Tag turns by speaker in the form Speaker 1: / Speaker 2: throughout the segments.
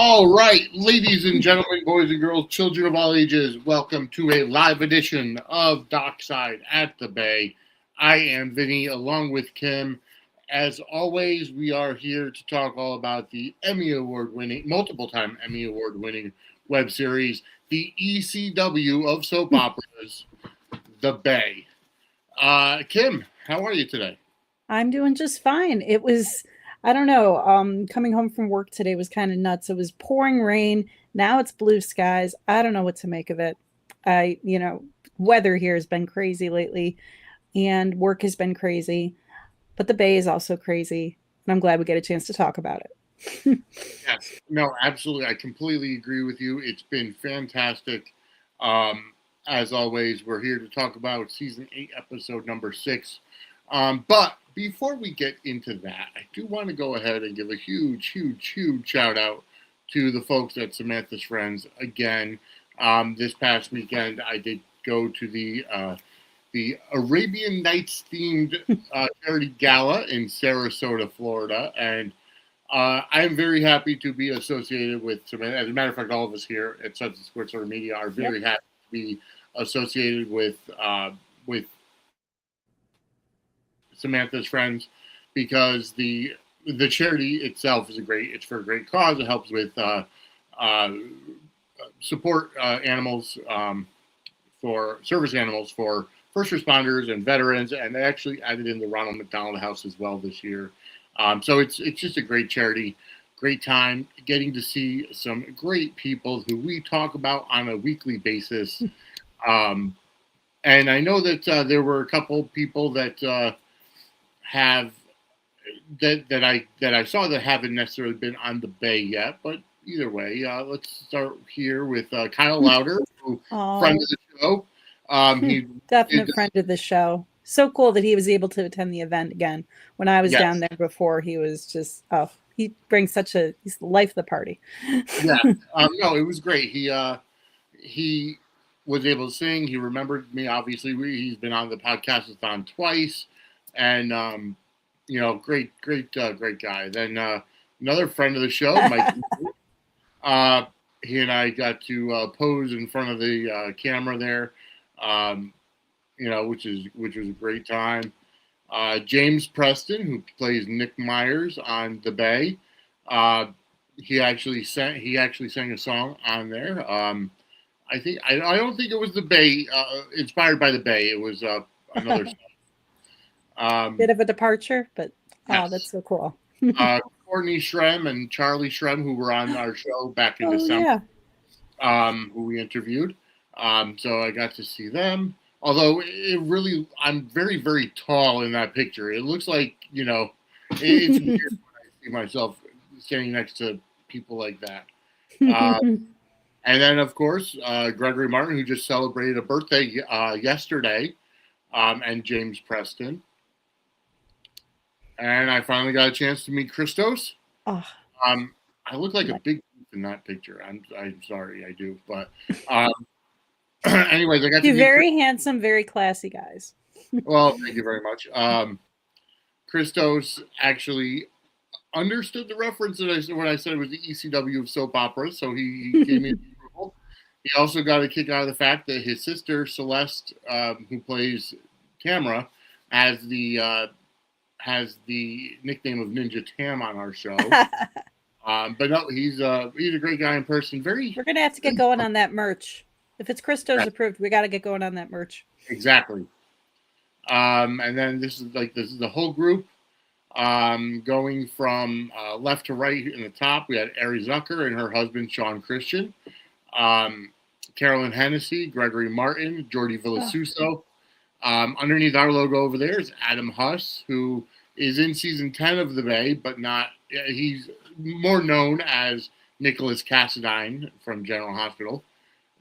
Speaker 1: All right, ladies and gentlemen, boys and girls, children of all ages, welcome to a live edition of Dockside at the Bay. I am Vinnie, along with Kim. As always, we are here to talk all about the multiple-time Emmy Award-winning web series, the ECW of soap operas, The Bay. Kim, how are you today?
Speaker 2: I'm doing just fine. It was, I don't know, coming home from work today was kind of nuts. It was pouring rain. Now it's blue skies. I don't know what to make of it. Weather here has been crazy lately and work has been crazy, but the Bay is also crazy. And I'm glad we get a chance to talk about it.
Speaker 1: Yes, no, absolutely. I completely agree with you. It's been fantastic. As always, we're here to talk about season 8, episode number 6. But before we get into that, I do want to go ahead and give a huge shout out to the folks at Samantha's Friends. Again, this past weekend, I did go to the Arabian Nights themed charity gala in Sarasota, Florida, and I'm very happy to be associated with Samantha. As a matter of fact, all of us here at Suds and Squirts Media are very happy to be associated with Samantha's Friends, because the charity itself is it's for a great cause. It helps with support animals, for service animals for first responders and veterans, and they actually added in the Ronald McDonald House as well this year. So it's just a great charity, great time, getting to see some great people who we talk about on a weekly basis. And I know that there were a couple people that I saw that haven't necessarily been on the Bay yet, but either way, let's start here with Kyle Louder, friend of the show.
Speaker 2: Definite friend of the show. So cool that he was able to attend the event again. When I was down there before, he was just he brings he's the life of the party.
Speaker 1: Yeah, no, it was great. He was able to sing. He remembered me. Obviously, he's been on the podcast-a-thon twice, and great guy. Then another friend of the show, Mike. He and I got to pose in front of the camera there, which was a great time. James Preston, who plays Nick Myers on The Bay, he actually sang a song on there. I don't think it was The Bay, inspired by The Bay. It was another song.
Speaker 2: Bit of a departure, but
Speaker 1: yes.
Speaker 2: That's so cool.
Speaker 1: Courtney Shrem and Charlie Shrem, who were on our show back in December, who we interviewed. So I got to see them. Although I'm very, very tall in that picture. It looks like, it's weird when I see myself standing next to people like that. And then, of course, Gregory Martin, who just celebrated a birthday yesterday, and James Preston. And I finally got a chance to meet Christos.
Speaker 2: Oh.
Speaker 1: I look like a big in that picture. I'm sorry, I do. But anyways, I got
Speaker 2: You're very handsome, very classy guys.
Speaker 1: Well, thank you very much. Christos actually understood the reference that when I said it was the ECW of soap operas, so he gave me approval. He also got a kick out of the fact that his sister Celeste, who plays Tamara, has the nickname of Ninja Tam on our show. But no, he's a great guy in person. We're
Speaker 2: gonna have to get going on that merch. If it's Christos approved, we got to get going on that merch.
Speaker 1: Exactly. And then this is the whole group. Going from left to right in the top, we had Ari Zucker and her husband Sean Christian, Carolyn Hennessy, Gregory Martin, Jordi Villasuso. Underneath our logo over there is Adam Huss, who is in season 10 of The Bay, but not. He's more known as Nicholas Cassadine from General Hospital.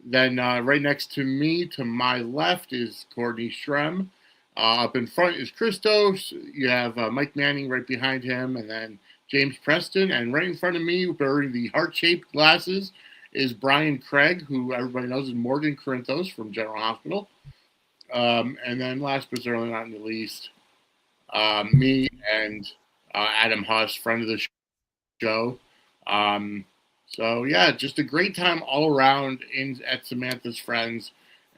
Speaker 1: Then right next to me, to my left, is Courtney Shrem. Up in front is Christos. You have Mike Manning right behind him, and then James Preston. And right in front of me, wearing the heart-shaped glasses, is Brian Craig, who everybody knows is Morgan Corinthos from General Hospital. And then last but certainly not the least, me and Adam Huss, friend of the show. So yeah, just a great time all around at Samantha's Friends,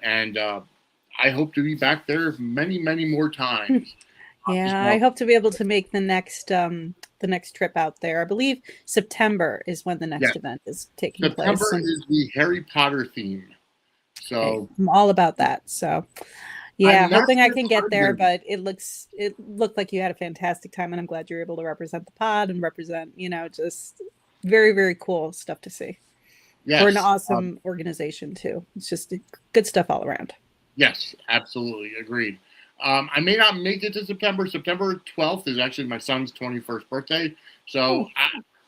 Speaker 1: and I hope to be back there many, many more times. Just
Speaker 2: Yeah, I
Speaker 1: now,
Speaker 2: hope to be able to make the next trip out there. I believe September is when the
Speaker 1: yeah,
Speaker 2: next event is taking place.
Speaker 1: September
Speaker 2: And
Speaker 1: is the Harry Potter theme.
Speaker 2: hey,
Speaker 1: So
Speaker 2: I'm all about that. So yeah,
Speaker 1: I'm not
Speaker 2: hoping I
Speaker 1: sure
Speaker 2: can
Speaker 1: if
Speaker 2: get
Speaker 1: I'm
Speaker 2: there,
Speaker 1: gonna be.
Speaker 2: but it looked like you had a fantastic time, and I'm glad you're able to represent the pod and represent, just very, very cool stuff to see. For an
Speaker 1: Yes,
Speaker 2: awesome organization too. It's just good stuff all around.
Speaker 1: yes, absolutely agreed. I may not make it to September. September 12th is actually my son's 21st birthday.
Speaker 2: Oh,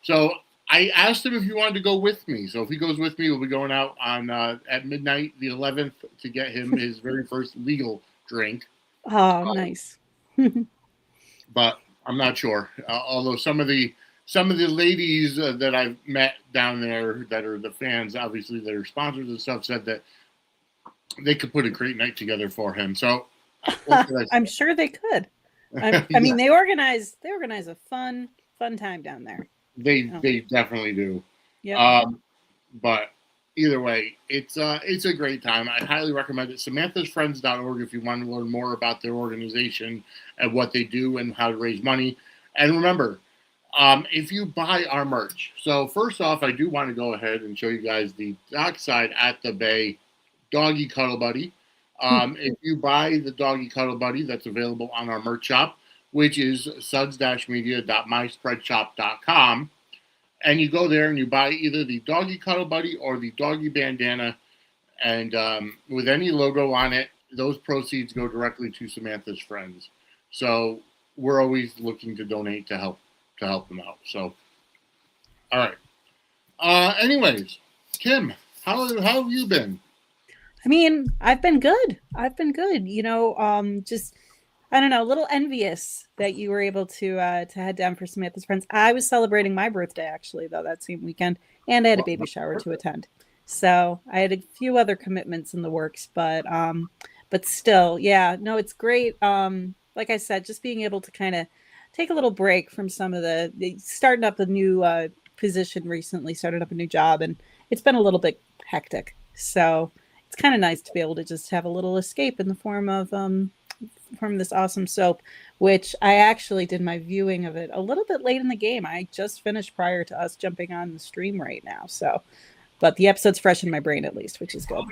Speaker 1: So I asked him if he wanted to go with me. So if he goes with me, we'll be going out on at midnight the 11th to get him his very first legal drink.
Speaker 2: oh, nice.
Speaker 1: But I'm not sure. Although some of the ladies that I've met down there that are the fans, obviously that are sponsors and stuff, said that they could put a great night together for him. So what can I
Speaker 2: I'm sure they could. I
Speaker 1: yeah,
Speaker 2: mean, they organize a fun time down there. Oh,
Speaker 1: they definitely do.
Speaker 2: yep.
Speaker 1: Um, but either way, it's a great time. I highly recommend it. Samantha'sFriends.org if you want to learn more about their organization and what they do and how to raise money. And remember, if you buy our merch. So first off, I do want to go ahead and show you guys the Dockside at the Bay Doggy Cuddle Buddy. If you buy the Doggy Cuddle Buddy, that's available on our merch shop, which is suds-media.myspreadshop.com. And you go there and you buy either the Doggy Cuddle Buddy or the Doggy Bandana. And with any logo on it, those proceeds go directly to Samantha's Friends. So we're always looking to donate to help them out. So, all right. Anyways, Kim, how have you been?
Speaker 2: I mean, I've been good. Just I don't know, a little envious that you were able to head down for Samantha's Friends. I was celebrating my birthday actually, though, that same weekend, and I had a baby shower to attend. So I had a few other commitments in the works, but still, yeah, no, it's great. Like I said, just being able to kind of take a little break from some of the starting up a new position recently, started up a new job, and it's been a little bit hectic. So it's kind of nice to be able to just have a little escape in the form of from this awesome soap, which I actually did my viewing of it a little bit late in the game. I just finished prior to us jumping on the stream right now. So, but the episode's fresh in my brain at least, which is good.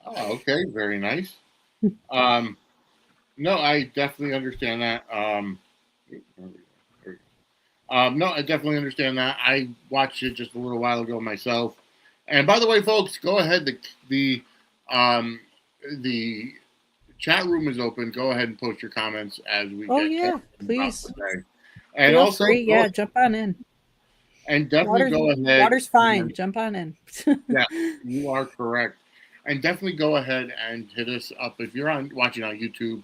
Speaker 1: Oh, okay, very nice. Um, no, I definitely understand that. No, I definitely understand that. I watched it just a little while ago myself. And by the way, folks, go ahead. Um, the chat room is open. Go ahead and post your comments as we
Speaker 2: Oh
Speaker 1: get
Speaker 2: yeah,
Speaker 1: about
Speaker 2: please
Speaker 1: today. And
Speaker 2: feel
Speaker 1: also,
Speaker 2: free. Yeah, jump on in.
Speaker 1: and definitely
Speaker 2: Water's
Speaker 1: go ahead.
Speaker 2: water's fine. Jump on in.
Speaker 1: Yeah, you are correct. And definitely go ahead and hit us up if you're watching on YouTube.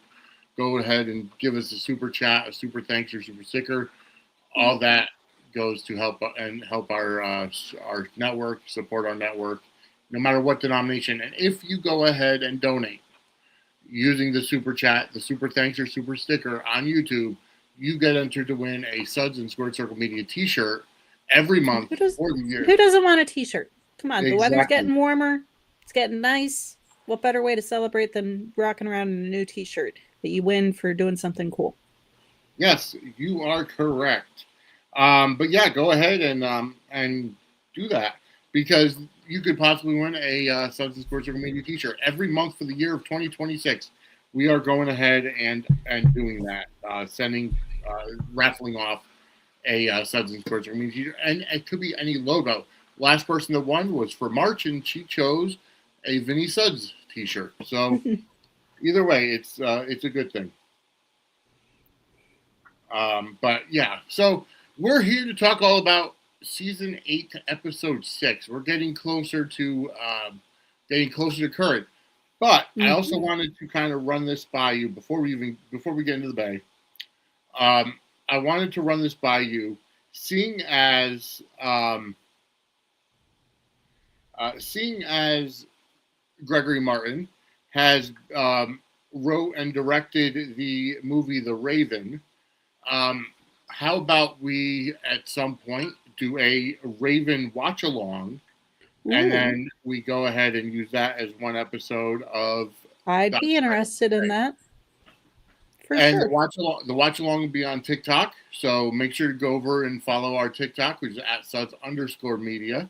Speaker 1: Go ahead and give us a super chat, a super thanks, or super sticker. All that goes to help our network, support our network, no matter what denomination. And if you go ahead and donate using the super chat, the super thanks, or super sticker on YouTube, you get entered to win a Suds and Squared Circle Media T-shirt every month for the year.
Speaker 2: Who doesn't want a T-shirt? Come on, the weather's
Speaker 1: Exactly.
Speaker 2: getting warmer. It's getting nice. What better way to celebrate than rocking around in a new T-shirt that you win for doing something cool?
Speaker 1: Yes, you are correct. But yeah, go ahead and do that because you could possibly win a Suds and Sports Circle Media T-shirt every month for the year of 2026. We are going ahead and doing that, raffling off a Suds and Sports Circle Media T-shirt, and it could be any logo. Last person that won was for March, and she chose a Vinnie Suds T-shirt. So either way, it's a good thing. But yeah, so we're here to talk all about season 8 to episode 6. We're getting closer to current. But I also wanted to kind of run this by you before we get into the bay. I wanted to run this by you, seeing as Gregory Martin has wrote and directed the movie The Raven. How about we, at some point, do a Raven watch along, and then we go ahead and use that as one episode of.
Speaker 2: I'd be interested in that. For
Speaker 1: and
Speaker 2: sure.
Speaker 1: The watch along will be on TikTok, so make sure to go over and follow our TikTok, which is at Suds_media,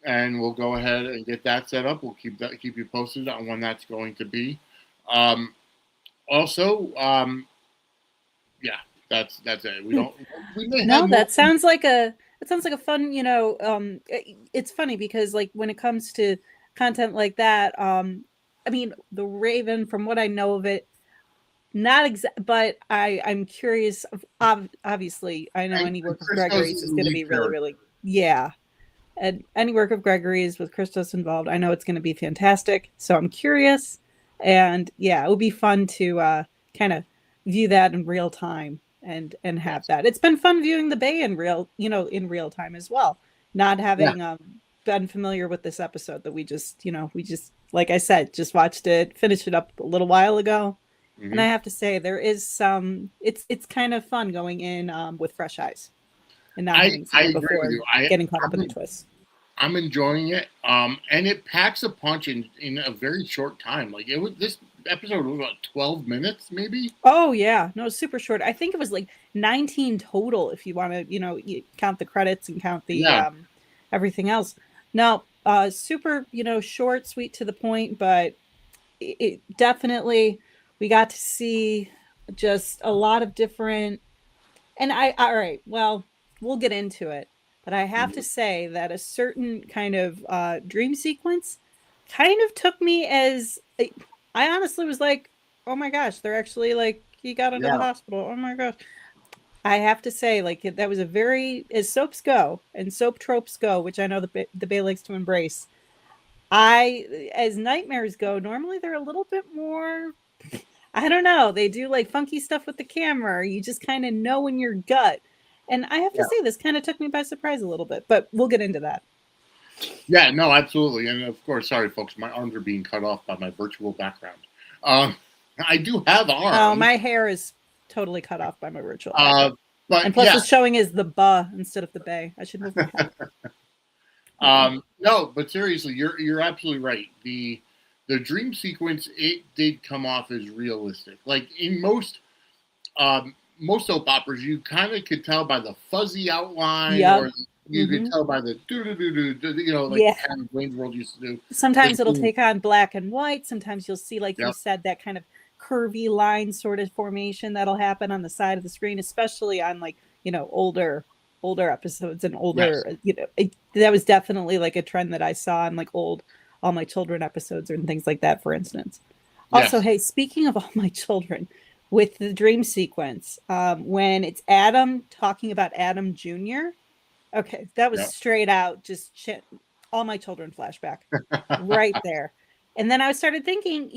Speaker 1: and we'll go ahead and get that set up. We'll keep you posted on when that's going to be. Also, yeah, that's it. We may have
Speaker 2: that sounds like a fun, it's funny because like when it comes to content like that, I mean, the Raven, from what I know of it, not but I'm curious. Obviously, I know any work of Gregory's is going to be really, yeah. And any work of Gregory's with Christos involved, I know it's going to be fantastic. So I'm curious, and yeah, it would be fun to kind of view that in real time and have that. It's been fun viewing the Bay in real time as well. Not having been familiar with this episode that we just like I said, just watched it, finished it up a little while ago. Mm-hmm. And I have to say, there is some. It's kind of fun going in with fresh eyes, and not having seen it before, getting caught up in the twist.
Speaker 1: I'm enjoying it, and it packs a punch in a very short time. Like this episode was about 12 minutes, maybe.
Speaker 2: Oh yeah, no, super short. I think it was like 19 total if you want to, you count the credits and count the everything else. No, super, short, sweet, to the point, but it definitely. We got to see just a lot of different, and all right, well, we'll get into it, but I have to say that a certain kind of dream sequence kind of took me as, I honestly was like, oh my gosh, they're actually like, he got into the hospital. Oh my gosh. I have to say, like, that was a very, as soaps go and soap tropes go, which I know the Bay likes to embrace. As nightmares go, normally they're a little bit more, I don't know. They do like funky stuff with the camera. You just kind of know in your gut. And I have to say, this kind of took me by surprise a little bit, but we'll get into that.
Speaker 1: Yeah, no, absolutely. And of course, sorry, folks, my arms are being cut off by my virtual background. I do have arms.
Speaker 2: Oh, my hair is totally cut off by my virtual background. And plus, what's showing is the instead of the Bay. I should move my head.
Speaker 1: No, but seriously, you're absolutely right. The dream sequence, it did come off as realistic. Like in most soap operas, you kind of could tell by the fuzzy outline, or you could tell by the Wayne's World used to do.
Speaker 2: Sometimes it'll take on black and white. Sometimes you'll see, like you said, that kind of curvy line sort of formation that'll happen on the side of the screen, especially on like older episodes and older. That was definitely like a trend that I saw in like old All My Children episodes and things like that, for instance. Also, hey, speaking of All My Children, with the dream sequence, when it's Adam talking about Adam Jr., okay, that was straight out just All My Children flashback right there. And then I started thinking,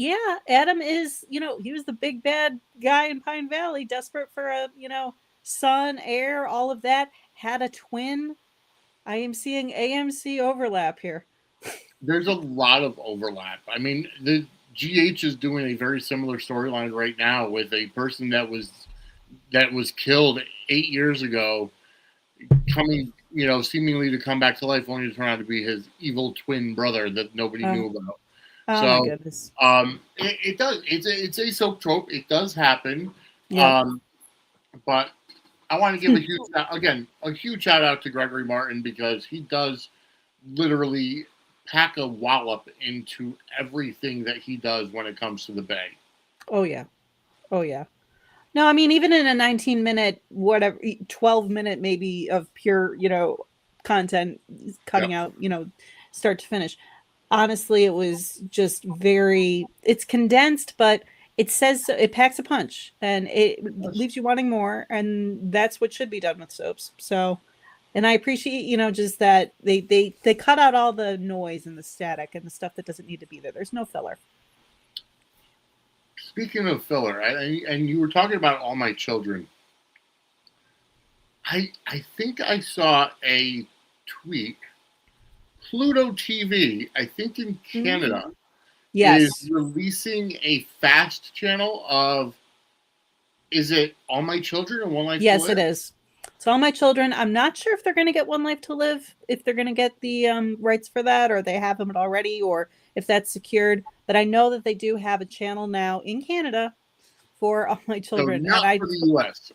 Speaker 2: Adam is, he was the big bad guy in Pine Valley, desperate for a, son, heir, all of that, had a twin. I am seeing AMC overlap here.
Speaker 1: There's a lot of overlap. I mean, the GH is doing a very similar storyline right now with a person that was killed 8 years ago, coming, seemingly to come back to life, only to turn out to be his evil twin brother that nobody knew about.
Speaker 2: Oh my goodness.
Speaker 1: It does. It's a soap trope. It does happen.
Speaker 2: Yep.
Speaker 1: But I want to give a huge shout out to Gregory Martin, because he does literally pack a wallop into everything that he does when it comes to the Bay.
Speaker 2: Oh yeah. No, I mean, even in a 19-minute, 12-minute maybe of pure, content, cutting out, start to finish. Honestly, it was just it's condensed, but it packs a punch, and it leaves you wanting more, and that's what should be done with soaps. So, and I appreciate, just that they cut out all the noise and the static and the stuff that doesn't need to be there. There's no filler.
Speaker 1: Speaking of filler, and you were talking about All My Children, I think I saw a tweet. Pluto TV, I think in Canada, is releasing a fast channel of, is it All My Children and One Life to Live?
Speaker 2: Yes, it is. So All My Children, I'm not sure if they're going to get One Life to Live, if they're going to get the rights for that, or they have them already, or if that's secured. But I know that they do have a channel now in Canada for All My
Speaker 1: So
Speaker 2: Children.
Speaker 1: not
Speaker 2: And
Speaker 1: for the US.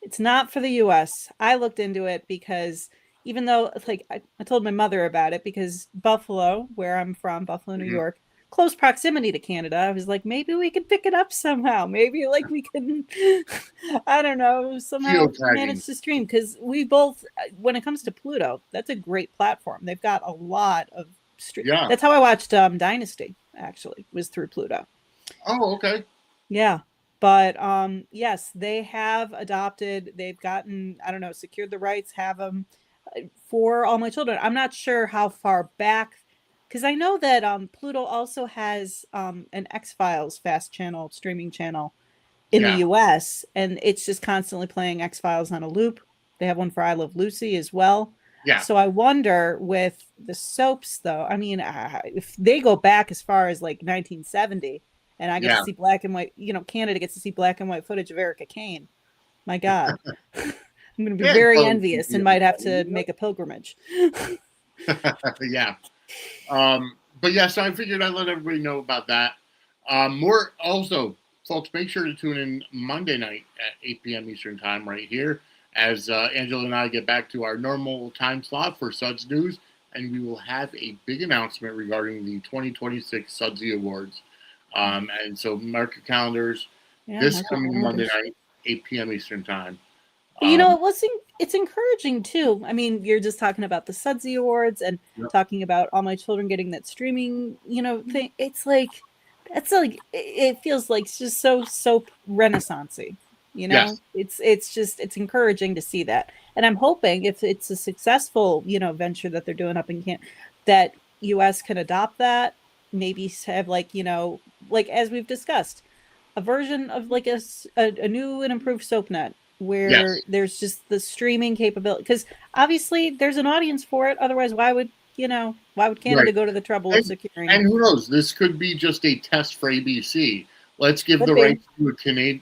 Speaker 2: it's not for the US. I looked into it because even though like I told my mother about it because Buffalo, where I'm from, Buffalo, New
Speaker 1: Mhm.
Speaker 2: York, close proximity to Canada. I was like, maybe we can pick it up somehow. Maybe like we can, I don't know, somehow
Speaker 1: Geotagging.
Speaker 2: manage to stream because we both, when it comes to Pluto, that's a great platform. They've got a lot of stream.
Speaker 1: Yeah.
Speaker 2: That's how I watched Dynasty. Actually, was through Pluto.
Speaker 1: Oh, okay.
Speaker 2: Yeah. But yes, they have adopted, they've gotten, I don't know, secured the rights, have them for All My Children. I'm not sure how far back, because I know that Pluto also has an X-Files fast channel, streaming channel in the
Speaker 1: Yeah.
Speaker 2: US, and it's just constantly playing X-Files on a loop. They have one for I Love Lucy as well.
Speaker 1: Yeah.
Speaker 2: So I wonder with the soaps, though, I mean, if they go back as far as like 1970, and I get to
Speaker 1: Yeah.
Speaker 2: see black and white, Canada gets to see black and white footage of Erica Kane. My God. I'm going to be
Speaker 1: Yeah,
Speaker 2: very
Speaker 1: well,
Speaker 2: envious and might have to make a pilgrimage.
Speaker 1: yeah. But yeah, so I figured I'd let everybody know about that. More also, folks, make sure to tune in Monday night at 8 p.m. Eastern Time right here as Angela and I get back to our normal time slot for Suds News, and we will have a big announcement regarding the 2026 Sudsy Awards. And so mark your calendars this coming Monday night, 8 p.m. Eastern Time.
Speaker 2: It's encouraging too. I mean, you're just talking about the Sudsy Awards and
Speaker 1: Yep.
Speaker 2: talking about All My Children getting that streaming, thing. It's like, it feels like it's just so soap renaissance-y,
Speaker 1: Yes.
Speaker 2: it's encouraging to see that. And I'm hoping if it's a successful, venture that they're doing up in that US can adopt that, maybe have like, like as we've discussed, a version of like a new and improved SoapNet where
Speaker 1: Yes.
Speaker 2: there's just the streaming capability, because obviously there's an audience for it. Otherwise, why would Canada
Speaker 1: Right.
Speaker 2: go to the trouble of securing?
Speaker 1: And who knows? This could be just a test for ABC. Let's give
Speaker 2: Could
Speaker 1: the
Speaker 2: be.
Speaker 1: rights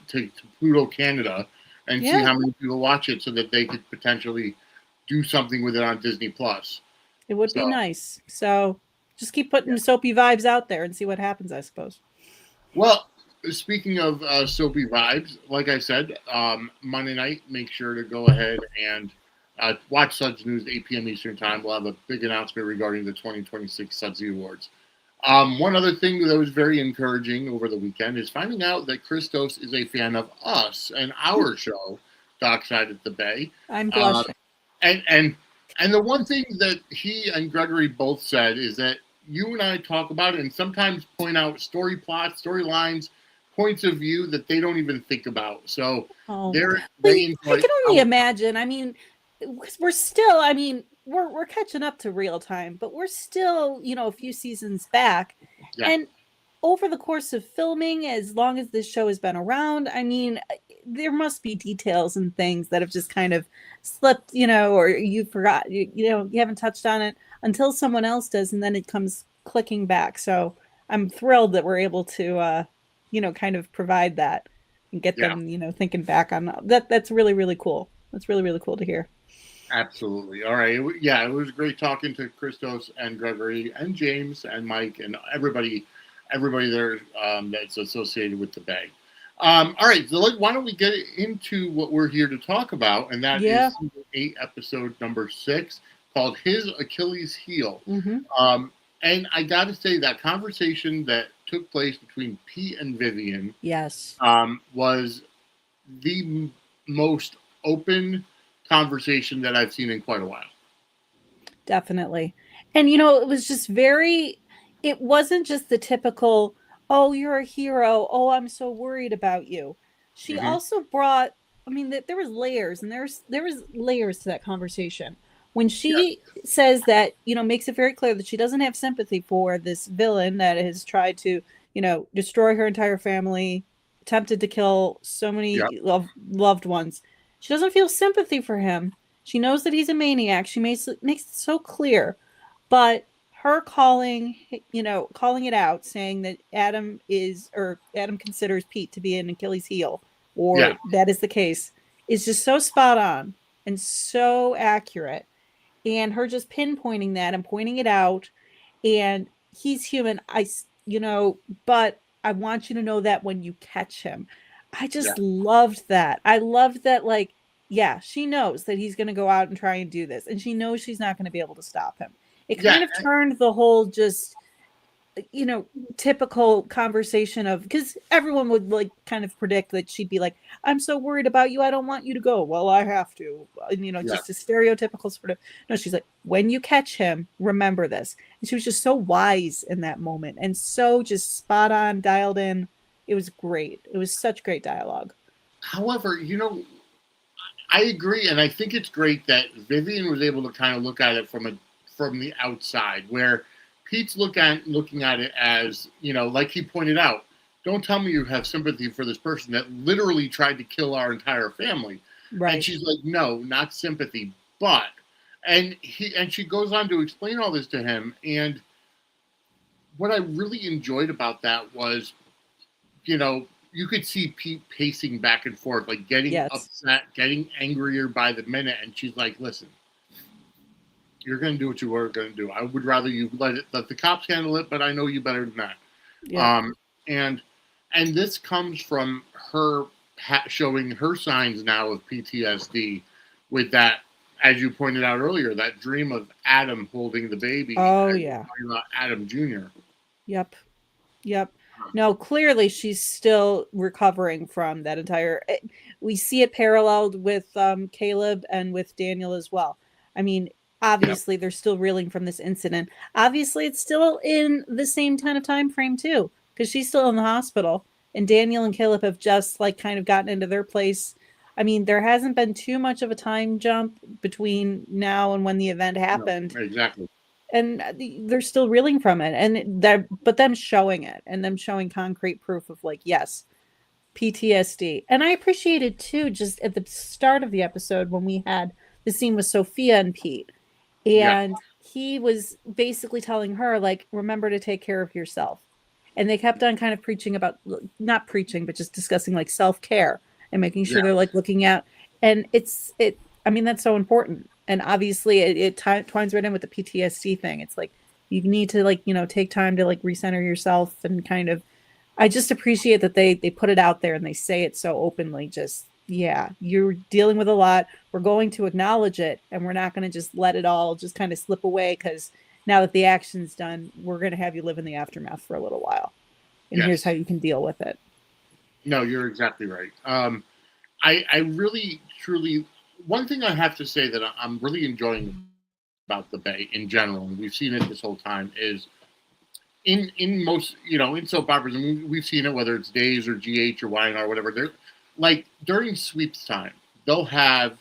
Speaker 1: to Pluto Canada and see
Speaker 2: Yeah.
Speaker 1: how many people watch it, so that they could potentially do something with it on Disney Plus.
Speaker 2: It would be nice. So just keep putting soapy vibes out there and see what happens, I suppose.
Speaker 1: Well, speaking of soapy vibes, like I said, Monday night, make sure to go ahead and watch Suds News 8 p.m. Eastern Time. We'll have a big announcement regarding the 2026 Sudsy Awards. One other thing that was very encouraging over the weekend is finding out that Christos is a fan of us and our show, Dockside at the Bay.
Speaker 2: I'm blushing.
Speaker 1: And the one thing that he and Gregory both said is that you and I talk about it and sometimes point out story plots, storylines, points of view that they don't even think about. So
Speaker 2: I
Speaker 1: they
Speaker 2: can only imagine. I mean, we're still, we're catching up to real time, but we're still, a few seasons back.
Speaker 1: Yeah.
Speaker 2: And over the course of filming, as long as this show has been around, there must be details and things that have just kind of slipped, or you forgot, you haven't touched on it until someone else does, and then it comes clicking back. So I'm thrilled that we're able to, kind of provide that and get them, thinking back on that. That's really, really cool. That's really, really cool to hear.
Speaker 1: Absolutely. All right. Yeah, it was great talking to Christos and Gregory and James and Mike and everybody there that's associated with the Bay. All right, so why don't we get into what we're here to talk about, and that is season 8, episode number 6, called His Achilles Heel.
Speaker 2: Mm-hmm.
Speaker 1: And I got to say, that conversation that took place between Pete and Vivian was the most open conversation that I've seen in quite a while.
Speaker 2: Definitely. And, it was just it wasn't just the typical, oh, you're a hero. Oh, I'm so worried about you. She also brought, there was layers, and there was layers to that conversation. When she says that, makes it very clear that she doesn't have sympathy for this villain that has tried to, destroy her entire family, attempted to kill so many loved ones. She doesn't feel sympathy for him. She knows that he's a maniac. She makes it so clear. But her calling it out, saying that Adam considers Pete to be an Achilles heel, or that is the case, is just so spot on. and so accurate. And her just pinpointing that and pointing it out. And he's human. But I want you to know that when you catch him. I
Speaker 1: Yeah.
Speaker 2: just loved that. I loved that, like, yeah, she knows that he's going to go out and try and do this. And she knows she's not going to be able to stop him. It
Speaker 1: Yeah.
Speaker 2: kind of turned the whole just, typical conversation of, because everyone would like kind of predict that she'd be like, I'm so worried about you, I don't want you to go. Well, I have to,
Speaker 1: Yeah.
Speaker 2: just a stereotypical sort of. No, she's like, when you catch him, remember this. And she was just so wise in that moment and so just spot on, dialed in. It was great. It was such great dialogue.
Speaker 1: However, I agree, and I think it's great that Vivian was able to kind of look at it from the outside, where Pete's looking at it as, like he pointed out, don't tell me you have sympathy for this person that literally tried to kill our entire family.
Speaker 2: Right.
Speaker 1: And she's like, no, not sympathy, but, and she goes on to explain all this to him. And what I really enjoyed about that was, you could see Pete pacing back and forth, like getting upset, getting angrier by the minute. And she's like, listen, you're going to do what you were going to do. I would rather you let the cops handle it, but I know you better than that. Yeah. And this comes from her showing her signs now of PTSD with that, as you pointed out earlier, that dream of Adam holding the baby.
Speaker 2: Oh, yeah.
Speaker 1: Adam Jr.
Speaker 2: Yep. No, clearly she's still recovering from that entire. We see it paralleled with Caleb and with Daniel as well. I mean, obviously they're still reeling from this incident. Obviously, it's still in the same kind of time frame too, because she's still in the hospital, and Daniel and Caleb have just like kind of gotten into their place. I mean, there hasn't been too much of a time jump between now and when the event happened.
Speaker 1: No, exactly.
Speaker 2: And they're still reeling from it, but them showing it and them showing concrete proof of like, yes, PTSD. And I appreciated too, just at the start of the episode when we had the scene with Sophia and Pete, and he was basically telling her like, remember to take care of yourself. And they kept on kind of preaching about, not preaching, but just discussing like self-care and making sure they're like looking at, and I mean, that's so important. And obviously it twines right in with the PTSD thing. It's like, you need to like, take time to like recenter yourself and kind of, I just appreciate that they put it out there and they say it so openly. Just, yeah, you're dealing with a lot. We're going to acknowledge it, and we're not going to just let it all just kind of slip away, because now that the action's done, we're going to have you live in the aftermath for a little while. And here's how you can deal with it.
Speaker 1: No, you're exactly right. I really, truly, one thing I have to say that I'm really enjoying about the Bay in general, and we've seen it this whole time, is in most, in soap operas, and we've seen it, whether it's Days or GH or YNR or whatever, they're like during sweeps time, they'll have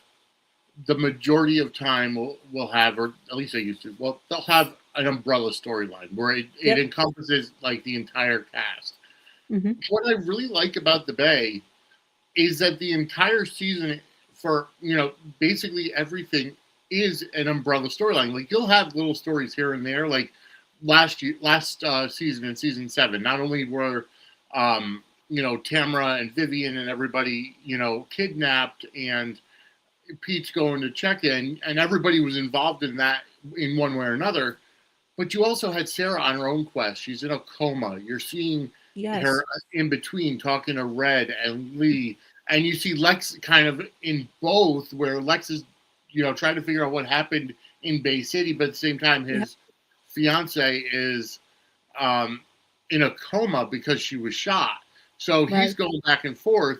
Speaker 1: the majority of time will have, or at least they used to, they'll have an umbrella storyline where it encompasses like the entire cast. Mm-hmm. What I really like about the Bay is that the entire season, for basically everything, is an umbrella storyline. Like, you'll have little stories here and there, like last season in season 7. Not only were Tamara and Vivian and everybody kidnapped, and Pete's going to check in, and everybody was involved in that in one way or another. But you also had Sarah on her own quest. She's in a coma. You're seeing her in between talking to Red and Lee. And you see Lex kind of in both, where Lex is, trying to figure out what happened in Bay City, but at the same time, his fiance is in a coma because she was shot. So he's going back and forth.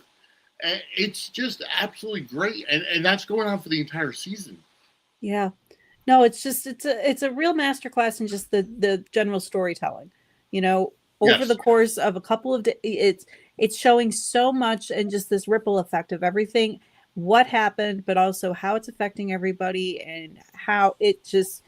Speaker 1: It's just absolutely great. And that's going on for the entire season.
Speaker 2: Yeah. No, it's just, it's a real masterclass in just the general storytelling, over the course of a couple of days. It's showing so much, and just this ripple effect of everything, what happened, but also how it's affecting everybody, and how it just,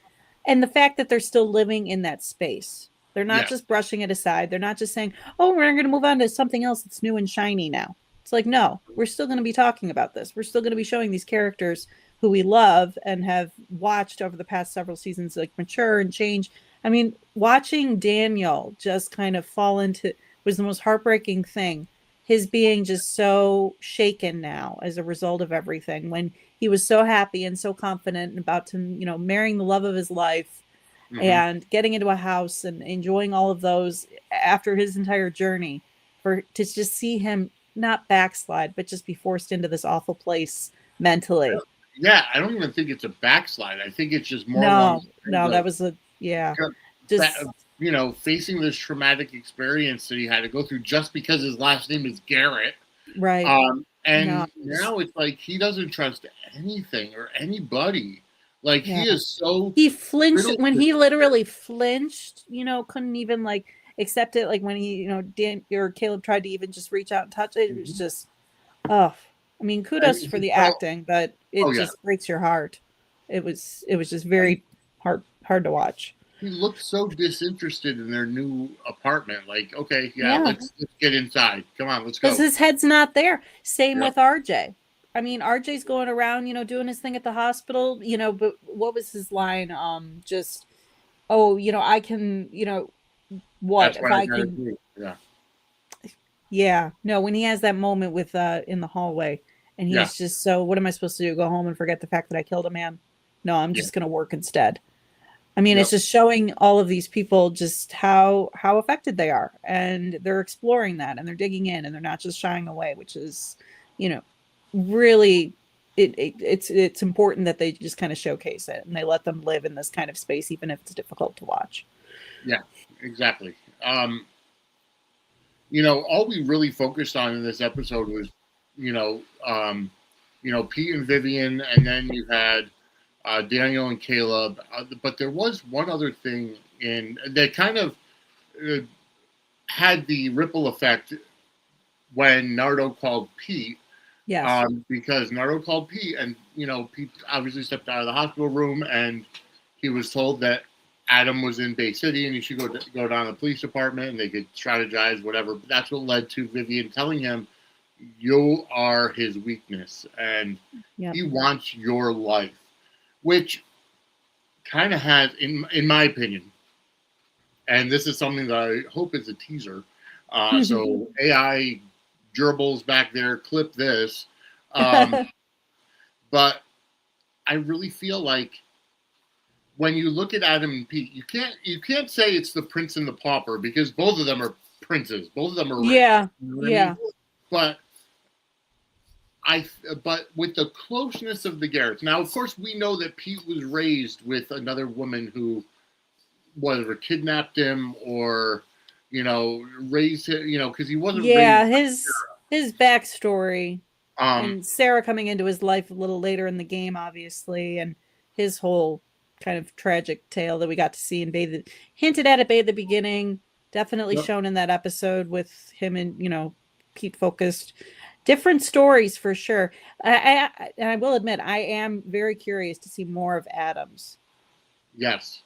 Speaker 2: and the fact that they're still living in that space. They're not just brushing it aside. They're not just saying, oh, we're going to move on to something else that's new and shiny now. It's like, no, we're still going to be talking about this. We're still going to be showing these characters who we love and have watched over the past several seasons, like, mature and change. I mean, watching Daniel just kind of fall into was the most heartbreaking thing. his being just so shaken now as a result of everything, when he was so happy and so confident and about to, marrying the love of his life
Speaker 1: Hmm.
Speaker 2: and getting into a house and enjoying all of those after his entire journey, for to just see him not backslide, but just be forced into this awful place mentally.
Speaker 1: Yeah, I don't even think it's a backslide. I think it's just more along
Speaker 2: No,
Speaker 1: the lines
Speaker 2: no, that
Speaker 1: of,
Speaker 2: was yeah,
Speaker 1: fa-
Speaker 2: just
Speaker 1: facing this traumatic experience that he had to go through just because his last name is Garrett.
Speaker 2: right. No,
Speaker 1: And now it's like he doesn't trust anything or anybody. Like
Speaker 2: yeah.
Speaker 1: he is so
Speaker 2: He flinched
Speaker 1: riddled
Speaker 2: when
Speaker 1: with
Speaker 2: he literally flinched, couldn't even like accept it. Like when he, Dan or Caleb tried to even just reach out and touch it, it was
Speaker 1: fear.
Speaker 2: just, oh, I mean, kudos
Speaker 1: And
Speaker 2: for
Speaker 1: he
Speaker 2: the
Speaker 1: felt,
Speaker 2: acting, but
Speaker 1: oh
Speaker 2: it
Speaker 1: yeah,
Speaker 2: just breaks your heart. It was just
Speaker 1: and
Speaker 2: very hard to watch.
Speaker 1: he looked so disinterested in their new apartment. Like, okay, yeah,
Speaker 2: Yeah,
Speaker 1: let's get inside. Come on, let's
Speaker 2: because
Speaker 1: go.
Speaker 2: his head's not there. Same
Speaker 1: Yep.
Speaker 2: with RJ. I mean, RJ's going around, doing his thing at the hospital, but what was his line? Just, oh, I can, what
Speaker 1: That's
Speaker 2: if
Speaker 1: what I
Speaker 2: I
Speaker 1: gotta
Speaker 2: can.
Speaker 1: do. Yeah,
Speaker 2: Yeah, no, when he has that moment with in the hallway, and
Speaker 1: yeah,
Speaker 2: he's just, so what am I supposed to do? Go home and forget the fact that I killed a man? No, I'm
Speaker 1: yeah,
Speaker 2: just going to work instead. I mean, it's
Speaker 1: yep,
Speaker 2: just showing all of these people just how affected they are, and they're exploring that, and they're digging in, and they're not just shying away, which is, you know, really it's important that they just kind of showcase it and they let them live in this kind of space, even if it's difficult to watch.
Speaker 1: yeah, exactly. Um, all we really focused on in this episode was, you know, um, Pete and Vivian, and then you had Daniel and Caleb. But there was one other thing in that kind of uh, had the ripple effect when Nardo called Pete,
Speaker 2: Yes.
Speaker 1: because Nardo called Pete, and Pete obviously stepped out of the hospital room, and he was told that Adam was in Bay City and he should go down to the police department and they could strategize, whatever. But that's what led to Vivian telling him, "You are his weakness, and
Speaker 2: Yep.
Speaker 1: he wants your life," which kind of has, in my opinion, and this is something that I hope is a teaser. So AI gerbils back there, clip this. Um, but I really feel like when you look at Adam and Pete, you can't say it's the prince and the pauper because both of them are princes, both of them are rich.
Speaker 2: Yeah.
Speaker 1: You know what I mean?
Speaker 2: Yeah.
Speaker 1: But I but with the closeness of the Garretts, now of course we know that Pete was raised with another woman who whether kidnapped him or raised him, because he wasn't raised
Speaker 2: Yeah,
Speaker 1: by
Speaker 2: his backstory,
Speaker 1: Sarah.
Speaker 2: and Sarah coming into his life a little later in the game, obviously, and his whole kind of tragic tale that we got to see in hinted at Bay at the beginning, definitely
Speaker 1: Yep.
Speaker 2: shown in that episode with him and Pete focused. Different stories for sure. And I will admit, I am very curious to see more of Adams,
Speaker 1: Yes.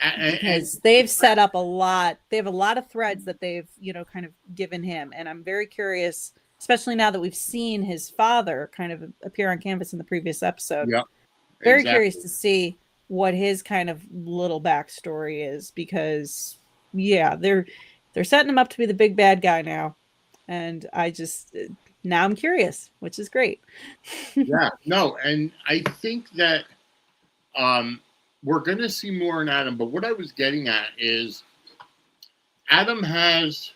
Speaker 1: And
Speaker 2: because they've set up a lot. They have a lot of threads that they've, kind of given him. And I'm very curious, especially now that we've seen his father kind of appear on canvas in the previous episode.
Speaker 1: yep,
Speaker 2: Very curious
Speaker 1: exactly.
Speaker 2: to see what his kind of little backstory is, because yeah, they're setting him up to be the big bad guy now. And I just now I'm curious, which is great.
Speaker 1: Yeah. No, and I think that um we're gonna see more in Adam, but what I was getting at is Adam has,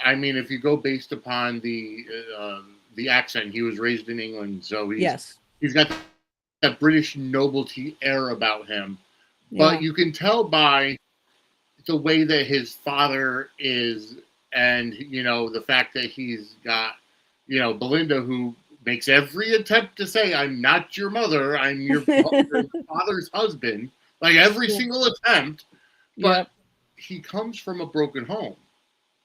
Speaker 1: I mean, if you go based upon the accent, he was raised in England, so
Speaker 2: Yes.
Speaker 1: he's got that British nobility air about him. But
Speaker 2: Yeah.
Speaker 1: you can tell by the way that his father is, and the fact that he's got Belinda, who makes every attempt to say, "I'm not your mother, I'm your father's husband," like every
Speaker 2: Yeah.
Speaker 1: single attempt. But
Speaker 2: Yep.
Speaker 1: he comes from a broken home.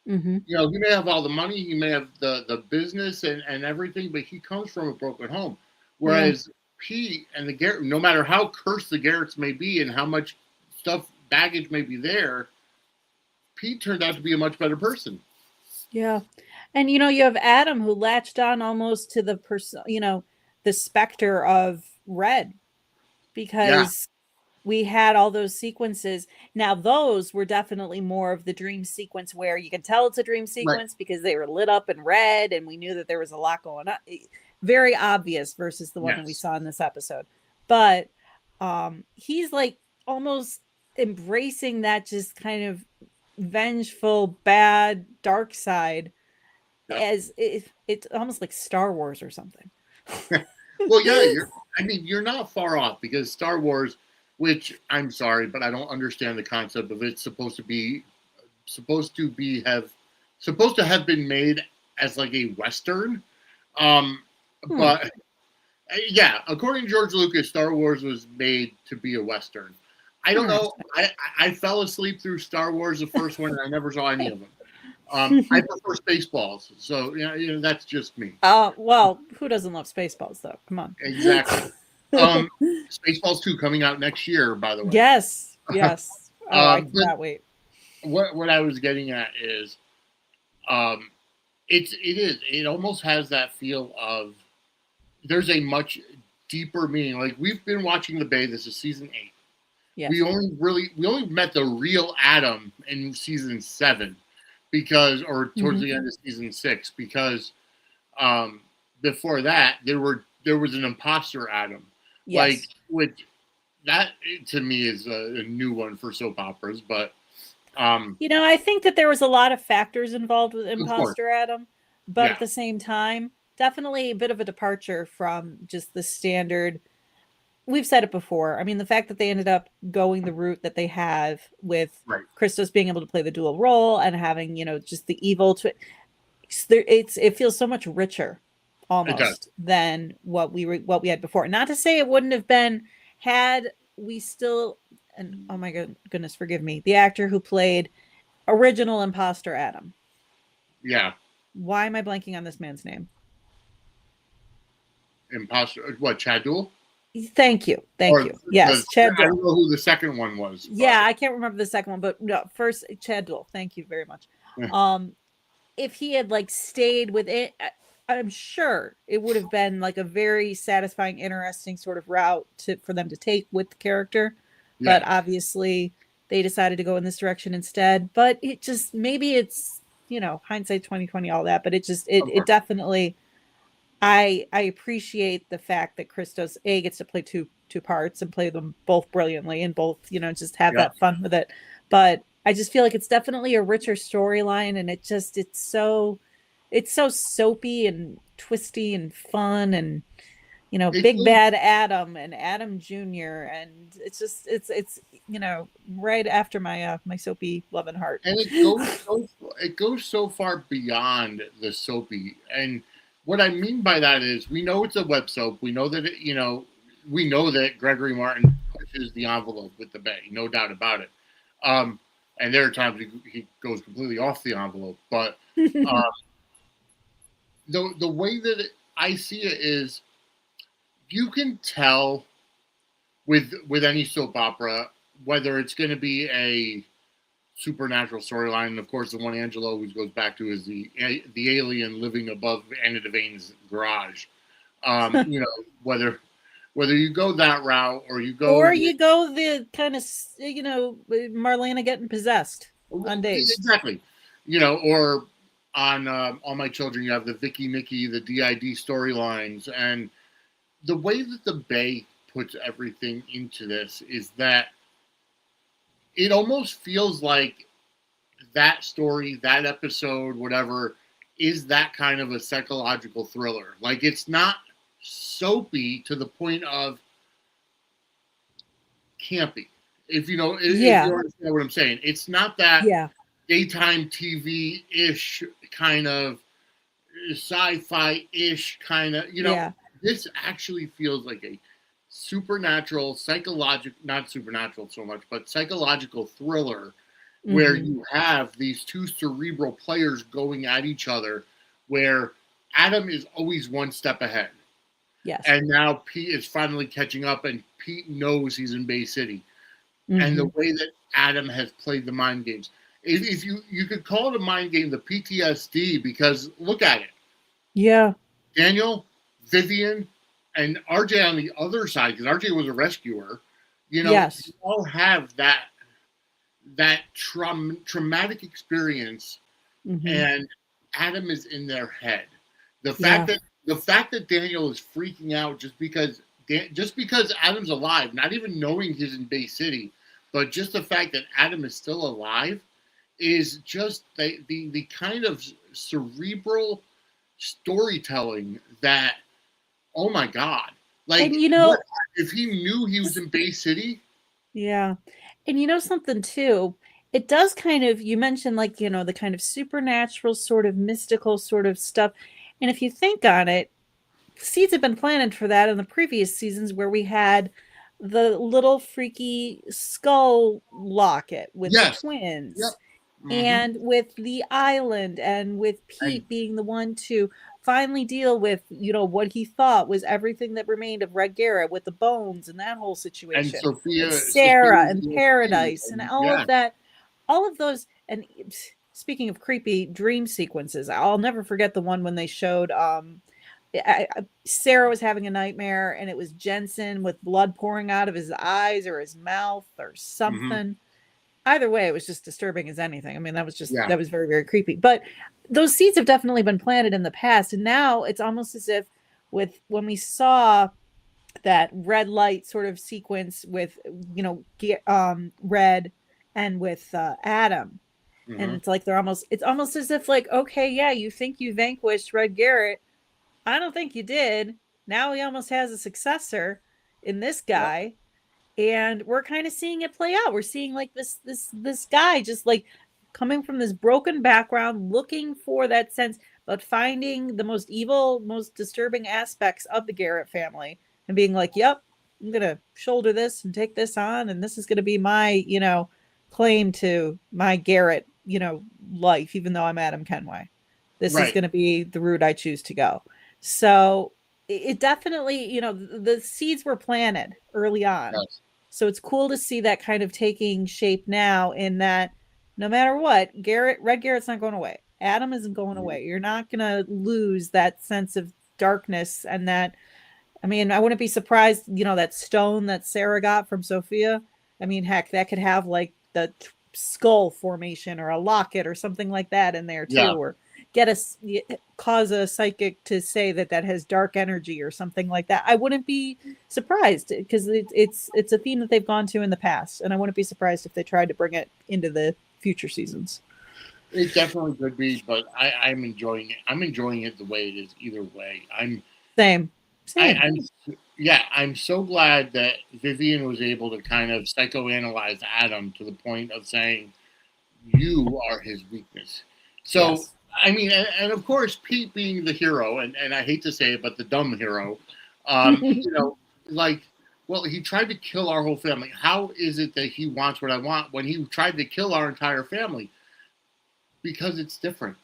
Speaker 2: Mm-hmm.
Speaker 1: He may have all the money, he may have the business and everything, but he comes from a broken home.
Speaker 2: Yeah.
Speaker 1: Whereas Pete and the Garrett, no matter how cursed the Garretts may be and how much baggage may be there, Pete turned out to be a much better person.
Speaker 2: Yeah. And you have Adam, who latched on almost to the person, the specter of Red,
Speaker 1: Yeah,
Speaker 2: because we had all those sequences. Now, those were definitely more of the dream sequence where you can tell it's a dream
Speaker 1: Right.
Speaker 2: sequence because they were lit up in red and we knew that there was a lot going on. Very obvious versus the one that we
Speaker 1: Yes.
Speaker 2: saw in this episode. But he's like almost embracing that just kind of vengeful, bad, dark side
Speaker 1: Yeah.
Speaker 2: as if it's almost like Star Wars or something.
Speaker 1: Well, yeah, you're not far off because Star Wars, which I'm sorry, but I don't understand the concept of it. Supposed to have been made as like a Western. But yeah, according to George Lucas, Star Wars was made to be a Western. I don't know. I fell asleep through Star Wars, the first one, and I never saw any of them. I prefer Spaceballs, so that's just me.
Speaker 2: Well, who doesn't love Spaceballs though? Come on.
Speaker 1: Exactly. Spaceballs 2 coming out next year, by the way.
Speaker 2: Yes. I cannot wait.
Speaker 1: What I was getting at is, it almost has that feel of there's a much deeper meaning. Like we've been watching The Bay. This is season 8.
Speaker 2: Yes.
Speaker 1: We only met the real Adam in season 7 or towards the end of season 6 because before that there was an imposter Adam.
Speaker 2: Yes.
Speaker 1: Like which that to me is a new one for soap operas, but
Speaker 2: I think that there was a lot of factors involved with imposter Adam, but at the same time, definitely a bit of a departure from just the standard. We've said it before. I mean, the fact that they ended up going the route that they have with Christos being able to play the dual role and having, just the evil it feels so much richer almost than what we had before. Not to say it wouldn't have been had we still, and oh my goodness, forgive me, the actor who played original imposter Adam.
Speaker 1: Yeah.
Speaker 2: Why am I blanking on this man's name?
Speaker 1: Imposter, what, Chad Duell?
Speaker 2: Thank you. Yes, Chad Duell.
Speaker 1: I don't know who the second one was.
Speaker 2: But. Yeah, I can't remember the second one, but no, first Chad Duell. Thank you very much. If he had stayed with it, I'm sure it would have been a very satisfying, interesting sort of route for them to take with the character. Yeah. But obviously, they decided to go in this direction instead. But it just maybe it's hindsight 2020, all that. But it definitely. I appreciate the fact that Christos gets to play two parts and play them both brilliantly and both just have that fun with it. But I just feel like it's definitely a richer storyline, and it's so soapy and twisty and fun, and Big Bad Adam and Adam Jr. and it's right after my my soapy love and heart.
Speaker 1: And it goes so far beyond the soapy. And what I mean by that is we know it's a web soap. We know that we know that Gregory Martin pushes the envelope with The Bay, no doubt about it. And there are times he goes completely off the envelope. But the way that I see it is you can tell with any soap opera whether it's going to be a supernatural storyline. And of course, the one Angelo always goes back to is the alien living above Anna Devane's garage. Whether you go that route or you go
Speaker 2: the kind of Marlena getting possessed on days.
Speaker 1: Exactly. Or on All My Children, you have the Vicky Mickey, the DID storylines, and the way that The Bay puts everything into this is that it almost feels like that story, that episode, whatever, is that kind of a psychological thriller. Like, it's not soapy to the point of campy. If you understand what I'm saying. It's not that daytime TV-ish kind of sci-fi-ish kind of, This actually feels like a supernatural, not supernatural so much, but psychological thriller where you have these two cerebral players going at each other, where Adam is always one step ahead.
Speaker 2: Yes.
Speaker 1: And now Pete is finally catching up, and Pete knows he's in Bay City. And the way that Adam has played the mind games. If you could call it a mind game, the PTSD, because look at it.
Speaker 2: Yeah.
Speaker 1: Daniel, Vivian, and RJ on the other side, because RJ was a rescuer, You know,
Speaker 2: Yes.
Speaker 1: we all have that traumatic experience,
Speaker 2: Hmm.
Speaker 1: and Adam is in their head. The fact
Speaker 2: Yeah.
Speaker 1: that the fact that Daniel is freaking out just because Adam's alive, not even knowing he's in Bay City, but just the fact that Adam is still alive is just the kind of cerebral storytelling that, oh my god,
Speaker 2: And
Speaker 1: like
Speaker 2: you
Speaker 1: what
Speaker 2: know,
Speaker 1: if he knew he was
Speaker 2: s-
Speaker 1: in Bay City?
Speaker 2: yeah. And you know something too, it does kind of, you mentioned like, the kind of supernatural sort of mystical sort of stuff. And if you think on it, seeds have been planted for that in the previous seasons where we had the little freaky skull locket with the
Speaker 1: Yes. Yep.
Speaker 2: twins
Speaker 1: Hmm.
Speaker 2: and with the island and with
Speaker 1: And
Speaker 2: Pete being the one to finally deal with, what he thought was everything that remained of Red Garrett with the bones and that whole
Speaker 1: and
Speaker 2: situation and
Speaker 1: Sophia
Speaker 2: Sarah and
Speaker 1: ESP,
Speaker 2: Paradise and
Speaker 1: and
Speaker 2: all of
Speaker 1: yeah.
Speaker 2: that, all of those. And speaking of creepy dream sequences, I'll never forget the one when they showed Sarah was having a nightmare and it was Jensen with blood pouring out of his eyes or his mouth or
Speaker 1: Hmm.
Speaker 2: something. Either way, it was just disturbing as anything. I mean,
Speaker 1: Yeah.
Speaker 2: that was very, very creepy. But those seeds have definitely been planted in the past. And now it's almost as if with when we saw that red light sort of sequence with, Red and with Adam. And
Speaker 1: Hmm.
Speaker 2: it's almost as if like, okay, yeah, you think you vanquished Red Garrett. I don't think you did. Now he almost has a successor in this
Speaker 1: Yep.
Speaker 2: guy, and we're kind of seeing it play out. We're seeing like this guy just like coming from this broken background, looking for that sense, but finding the most evil, most disturbing aspects of the Garrett family and being like, "Yep, I'm gonna shoulder this and take this on, and this is gonna be my, claim to my Garrett, life, even though I'm Adam Kenway. This is
Speaker 1: Right.
Speaker 2: gonna be the route I choose to go." So it definitely, the seeds were planted early on.
Speaker 1: Yes.
Speaker 2: So it's cool to see that kind of taking shape now in that no matter what, Red Garrett's not going away. Adam isn't going
Speaker 1: Mhm.
Speaker 2: away. You're not going to lose that sense of darkness and that, I mean, I wouldn't be surprised, that stone that Sarah got from Sophia. I mean, heck, that could have like the skull formation or a locket or something like that in there
Speaker 1: Yeah.
Speaker 2: too, or get cause a psychic to say that that has dark energy or something like that. I wouldn't be surprised because it's a theme that they've gone to in the past, and I wouldn't be surprised if they tried to bring it into the future seasons.
Speaker 1: It definitely could be, but I'm enjoying it. I'm enjoying it the way it is either way.
Speaker 2: Same, same.
Speaker 1: I'm yeah, I'm so glad that Vivian was able to kind of psychoanalyze Adam to the point of saying you are his weakness. So
Speaker 2: Yes.
Speaker 1: I mean, and of course Pete being the hero, and I hate to say it, but the dumb hero, you know, like, well, he tried to kill our whole family. How is it that he wants what I want when he tried to kill our entire family? Because it's different.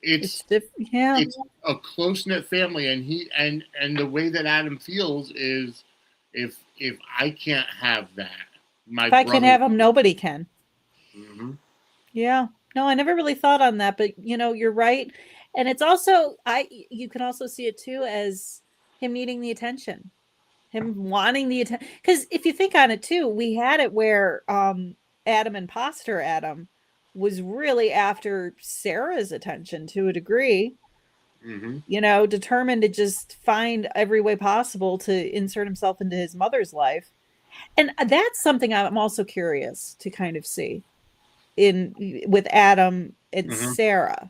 Speaker 1: It's
Speaker 2: Yeah.
Speaker 1: it's a close knit family, and and the way that Adam feels is, if I can't have that, my
Speaker 2: If I can
Speaker 1: brother.
Speaker 2: have them, nobody can.
Speaker 1: Hmm.
Speaker 2: Yeah. No, I never really thought on that, but you're right. And it's also you can also see it too as him needing the attention, him wanting the attention. Because if you think on it too, we had it where Adam Imposter Adam was really after Sarah's attention to a degree,
Speaker 1: Hmm.
Speaker 2: determined to just find every way possible to insert himself into his mother's life. And that's something I'm also curious to kind of see in with Adam and
Speaker 1: Hmm.
Speaker 2: Sarah
Speaker 1: I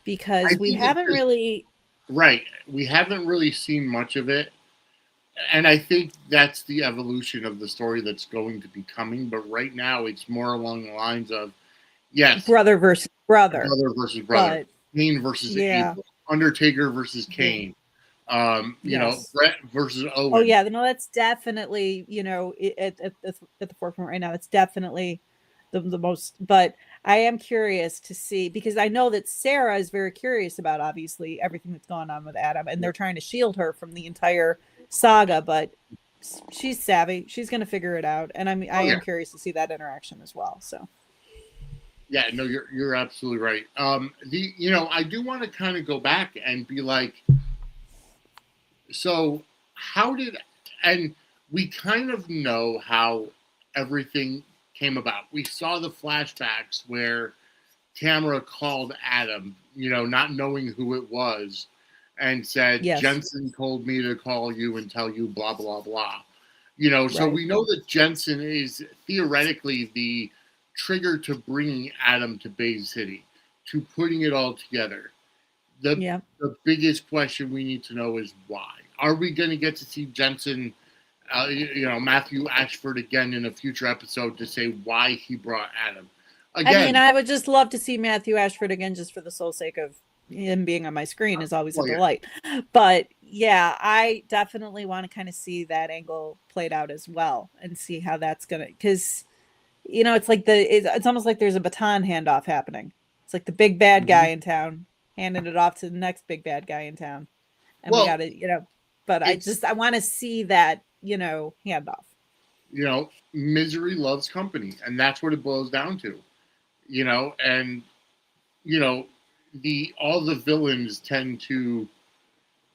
Speaker 2: because we
Speaker 1: think it's
Speaker 2: haven't
Speaker 1: just
Speaker 2: really.
Speaker 1: right. We haven't really seen much of it, and I think that's the evolution of the story that's going to be coming. But right now, it's more along the lines of, yes,
Speaker 2: Brother versus brother,
Speaker 1: brother versus brother,
Speaker 2: but
Speaker 1: Cain versus
Speaker 2: yeah,
Speaker 1: Abel, Undertaker versus
Speaker 2: yeah,
Speaker 1: Kane,
Speaker 2: yes.
Speaker 1: Brett versus
Speaker 2: Oh
Speaker 1: Owen.
Speaker 2: yeah, no, that's definitely at the forefront right now. It's definitely the most. But I am curious to see because I know that Sarah is very curious about obviously everything that's going on with Adam, and they're trying to shield her from the entire saga. But she's savvy; she's going to figure it out, and I
Speaker 1: Oh yeah,
Speaker 2: am curious to see that interaction as well. So
Speaker 1: yeah. No, you're absolutely right. I do want to kind of go back and be like, so how did, and we kind of know how everything came about. We saw the flashbacks where Tamara called Adam, not knowing who it was, and said,
Speaker 2: Yes.
Speaker 1: Jensen told me to call you and tell you blah, blah, blah. So
Speaker 2: Right.
Speaker 1: we know that Jensen is theoretically the trigger to bringing Adam to Bay City, to putting it all together.
Speaker 2: Yeah.
Speaker 1: The biggest question we need to know is why. Are we going to get to see Jensen, Matthew Ashford again in a future episode to say why he brought Adam?
Speaker 2: Again, I mean, I would just love to see Matthew Ashford again, just for the sole sake of him being on my screen is always a delight. Yeah. But yeah, I definitely want to kind of see that angle played out as well and see how that's gonna, because it's like it's almost like there's a baton handoff happening. It's like the big bad guy in town handing it off to the next big bad guy in town, and we got to but I want to see that handoff.
Speaker 1: Misery loves company, and that's what it boils down to. And all the villains tend to,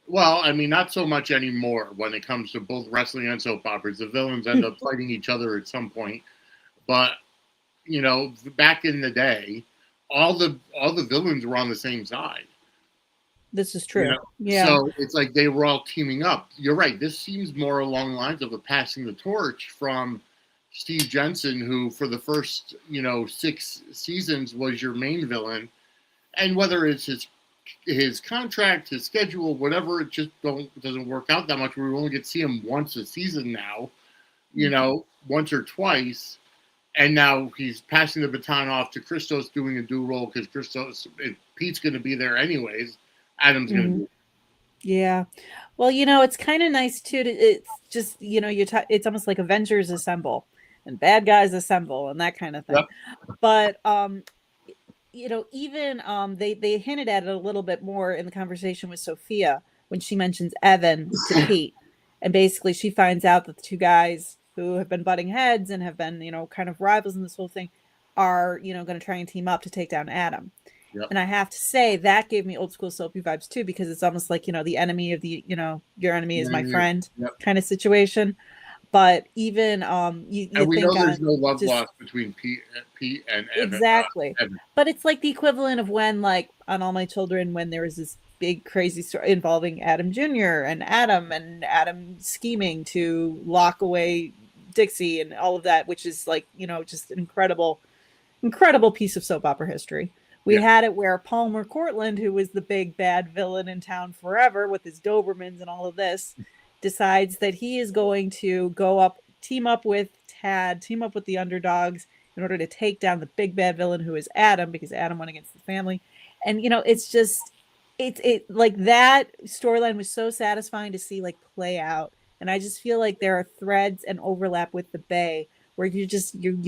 Speaker 1: well, I mean, not so much anymore when it comes to both wrestling and soap operas. The villains end up fighting each other at some point. But back in the day, all the villains were on the same side.
Speaker 2: This is true. Yeah.
Speaker 1: So it's like they were all teaming up. You're right. This seems more along the lines of a passing the torch from Steve Jensen, who for the first 6 seasons was your main villain, and whether it's his contract, his schedule, whatever, it just doesn't work out that much. We only get to see him once a season now, once or twice. And now he's passing the baton off to Christos, doing a dual role because Pete's going to be there anyways. Adam's going to be.
Speaker 2: Yeah. Well, it's kind of nice too. It's just, it's almost like Avengers assemble and bad guys assemble and that kind of thing. Yep. But, even they hinted at it a little bit more in the conversation with Sophia when she mentions Evan to Pete. And basically she finds out that the two guys who have been butting heads and have been, kind of rivals in this whole thing are, going to try and team up to take down Adam. Yep. And I have to say that gave me old school soapy vibes too, because it's almost like, the enemy of the, your enemy is my friend kind of situation. But even you and we
Speaker 1: know there's no love lost between Pete and Evan.
Speaker 2: Exactly. Evan. But it's like the equivalent of when, like, on All My Children, when there was this big crazy story involving Adam Jr. and Adam scheming to lock away Dixie and all of that, which is like, just an incredible piece of soap opera history. We had it where Palmer Cortland, who was the big bad villain in town forever with his Dobermans and all of this, decides that he is going to team up with Tad, team up with the underdogs in order to take down the big bad villain who is Adam, because Adam went against the family. And, it's just, it like that storyline was so satisfying to see like play out. And I just feel like there are threads and overlap with the Bay where you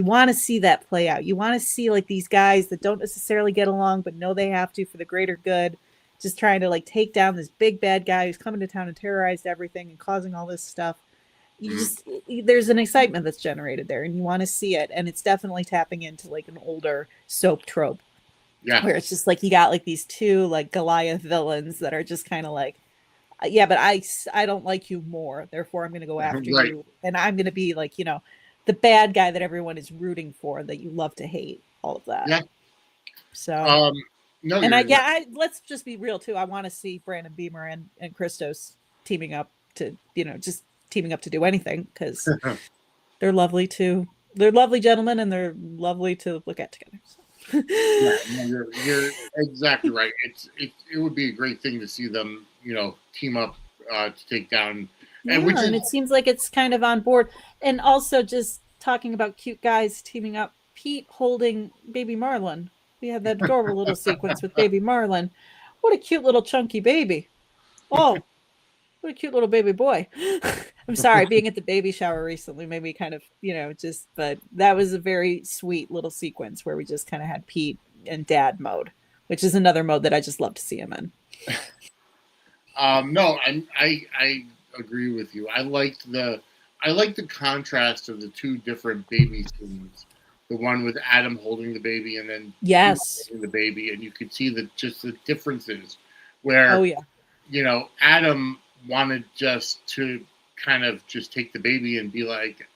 Speaker 2: want to see that play out. You want to see like these guys that don't necessarily get along, but know they have to for the greater good, just trying to like take down this big bad guy who's coming to town and terrorized everything and causing all this stuff. There's an excitement that's generated there and you want to see it. And it's definitely tapping into like an older soap trope. Yeah. Where it's just like, you got like these two like Goliath villains that are just kind of like, yeah, but I don't like you more. Therefore, I'm going to go after you. And I'm going to be like, the bad guy that everyone is rooting for, that you love to hate, all of that. Yeah. So, no, and let's just be real too. I want to see Brandon Beamer and Christos teaming up to, just teaming up to do anything, because they're lovely too. They're lovely gentlemen and they're lovely to look at together. So.
Speaker 1: You're exactly right. It would be a great thing to see them, team up to take down.
Speaker 2: And it seems like it's kind of on board. And also just talking about cute guys teaming up, Pete holding baby Marlin. We had that adorable little sequence with baby Marlin. What a cute little chunky baby. Oh, what a cute little baby boy. I'm sorry, being at the baby shower recently made me kind of, but that was a very sweet little sequence where we just kind of had Pete in dad mode, which is another mode that I just love to see him in.
Speaker 1: No, I agree with you. I liked the contrast of the two different baby scenes. The one with Adam holding the baby and then holding the baby, and you could see the differences where Adam wanted just to kind of just take the baby and be like,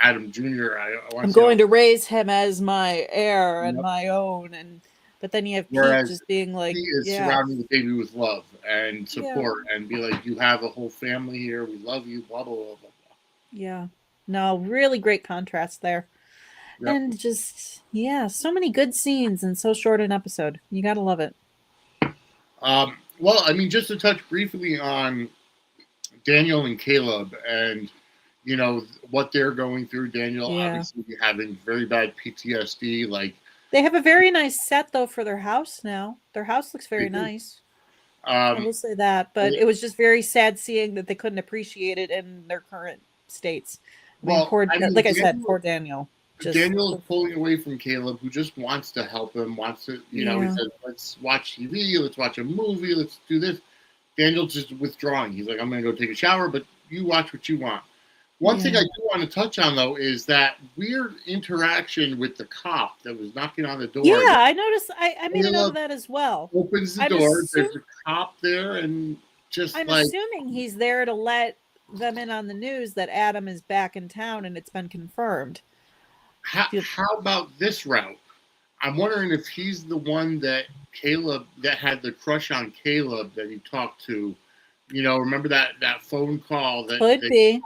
Speaker 1: Adam Jr. I want
Speaker 2: I'm going to raise him as my heir and my own, but then you have Pete just being like,
Speaker 1: he is surrounding the baby with love and support and be like, you have a whole family here, we love you, blah blah blah blah blah.
Speaker 2: Yeah, no, really great contrast there. Yep. And just so many good scenes in so short an episode. You gotta love it.
Speaker 1: Well, I mean, just to touch briefly on Daniel and Caleb and what they're going through. Daniel obviously having very bad PTSD. Like,
Speaker 2: they have a very nice set though for their house now. Their house looks very nice. I will say that, but it was just very sad seeing that they couldn't appreciate it in their current states. Poor Daniel.
Speaker 1: Daniel is pulling away from Caleb, who just wants to help him, wants to, he says, let's watch TV, let's watch a movie, let's do this. Daniel's just withdrawing. He's like, I'm going to go take a shower, but you watch what you want. One thing I do want to touch on, though, is that weird interaction with the cop that was knocking on the door.
Speaker 2: Yeah, I noticed. I made a note of that as well.
Speaker 1: Opens the door. There's a cop there, and
Speaker 2: I'm assuming he's there to let them in on the news that Adam is back in town, and it's been confirmed.
Speaker 1: How about this route? I'm wondering if he's the one that had the crush on Caleb that he talked to. Remember that phone call that
Speaker 2: could be.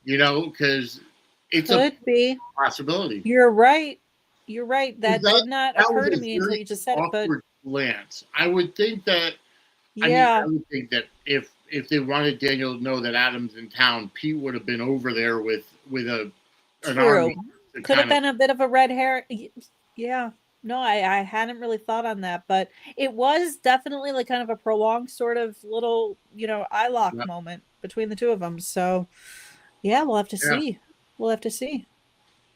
Speaker 1: Because it's
Speaker 2: could be
Speaker 1: a possibility.
Speaker 2: You're right. That did not occur to me until you just said it. But
Speaker 1: glance. I would think that. I would think that if they wanted Daniel to know that Adam's in town, Pete would have been over there with an army.
Speaker 2: Could have been a bit of a red hair. Yeah. No, I hadn't really thought on that, but it was definitely like kind of a prolonged sort of little, eye lock moment between the two of them. So, we'll have to see. We'll have to see.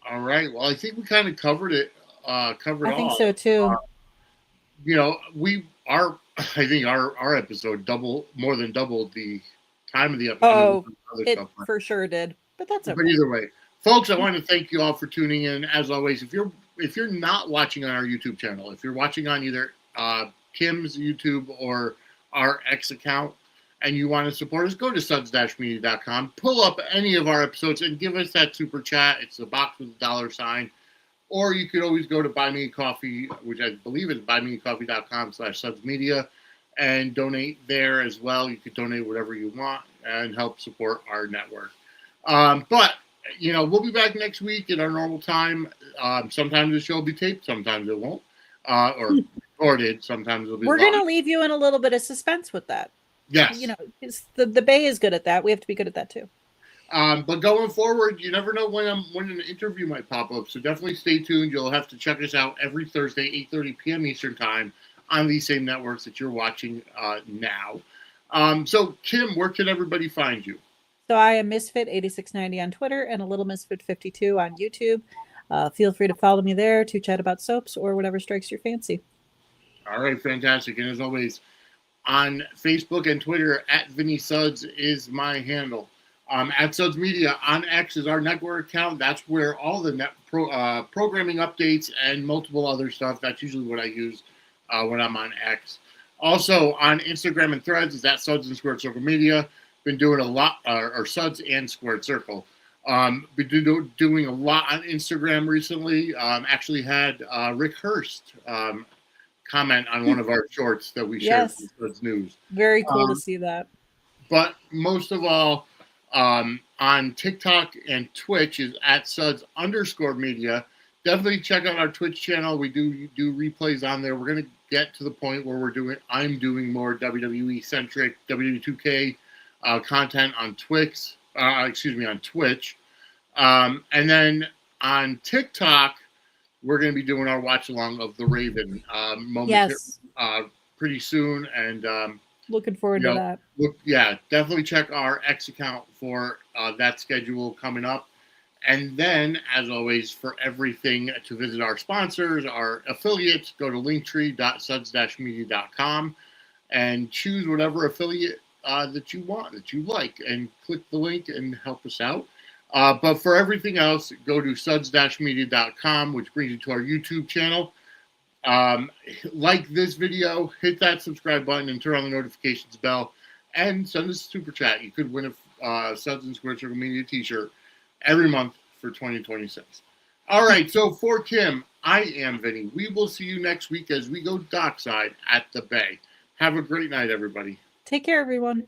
Speaker 1: All right. Well, I think we kind of covered it. I
Speaker 2: think so too.
Speaker 1: I think our episode more than doubled the time of the episode.
Speaker 2: Oh, it for sure did. But that's okay.
Speaker 1: But either way, folks, I want to thank you all for tuning in. As always, if you're not watching on our YouTube channel, if you're watching on either Kim's YouTube or our X account, and you want to support us, go to suds-media.com, pull up any of our episodes, and give us that super chat. It's the box with the $sign. Or you could always go to Buy Me a Coffee, which I believe is buymeacoffee.com/sudsmedia, and donate there as well. You could donate whatever you want and help support our network. But we'll be back next week at our normal time. Sometimes the show will be taped, sometimes it won't, or recorded. Sometimes it'll be.
Speaker 2: We're going to leave you in a little bit of suspense with that.
Speaker 1: Yes.
Speaker 2: The Bay is good at that. We have to be good at that too.
Speaker 1: But going forward, you never know when an interview might pop up. So definitely stay tuned. You'll have to check us out every Thursday, 8:30 p.m. Eastern Time on these same networks that you're watching now. So Kim, where can everybody find you?
Speaker 2: So I am Misfit8690 on Twitter and a Little Misfit52 on YouTube. Feel free to follow me there to chat about soaps or whatever strikes your fancy.
Speaker 1: All right, fantastic. And as always, on Facebook and Twitter, @Vinnie Suds is my handle. @Suds Media on X is our network account. That's where all the programming updates and multiple other stuff. That's usually what I use when I'm on X. Also on Instagram and Threads is @Suds and Squared Circle Media. Been doing a lot, or Suds and Squared Circle. Been doing a lot on Instagram recently. Actually had Rick Hurst comment on one of our shorts that we shared with Suds News.
Speaker 2: Very cool to see that.
Speaker 1: But most of all, on TikTok and Twitch is @Suds_media. Definitely check out our Twitch channel. We do replays on there. We're going to get to the point where I'm doing more WWE centric WWE 2K content on Twitch. On Twitch. And then on TikTok, we're going to be doing our watch along of The Raven pretty soon. And
Speaker 2: looking forward to that.
Speaker 1: Definitely check our X account for that schedule coming up. And then, as always, for everything to visit our sponsors, our affiliates, go to linktree.suds-media.com and choose whatever affiliate that you want, that you like, and click the link and help us out. But for everything else, go to suds-media.com, which brings you to our YouTube channel. Like this video, hit that subscribe button and turn on the notifications bell, and send us a super chat. You could win Suds and Square Circle Media t-shirt every month for 2026. All right, so for Kim, I am Vinnie. We will see you next week as we go dockside at the bay. Have a great night, everybody.
Speaker 2: Take care, everyone.